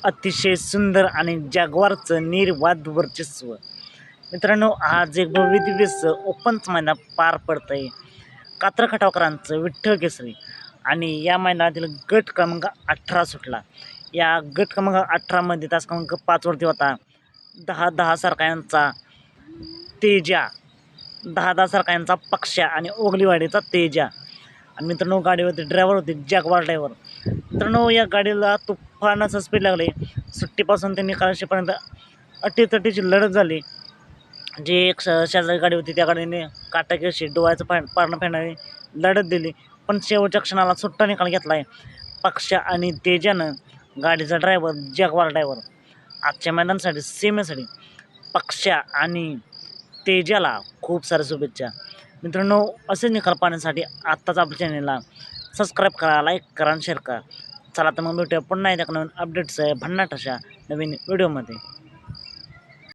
अतिशय सुंदर आणि जाग्वारचं निर्वाद वर्चस्व. मित्रांनो, आज एक भव्य दिवस ओपनचं मैदान पार पडतंय. कात्र खटावकरांचं विठ्ठल केसरी आणि या मैदानातील गट क्रमांक 18 सुटला. या गट क्रमांक 18 मध्ये तास क्रमांक 5 वरती होता 10-10 सरकायांचा तेजा, 10-10 सरकायांचा पक्षा आणि ओगलीवाडीचा तेजा. आणि मित्रांनो, गाडीवरती ड्रायव्हर होते जॅगवार ड्रायव्हर. मित्रांनो, या गाडीला तुफान असं स्पीड लागले. सुट्टीपासून ते निकालाशीपर्यंत अटीतटीची लढत झाली. जे एक शेजारी गाडी होती त्या गाडीने काटाकीशी डोळ्याचं पारणं फेडणारी लढत दिली, पण शेवटच्या क्षणाला सुट्टा निकाल घेतला आहे पक्षा आणि तेजानं. गाडीचा ड्रायव्हर जॅगवार ड्रायव्हर. आजच्या मैदानासाठी सीमेसाठी पक्षा आणि तेजाला खूप साऱ्या शुभेच्छा. मित्रांनो, असे निकाल पाहण्यासाठी आत्ताच आपल्या चॅनलला सबस्क्राईब करा, लाईक करा आणि शेअर करा. चला तर मग भेटूया पुन्हा एकदा नवीन अपडेट्स भन्नाट अशा नवीन व्हिडिओमध्ये.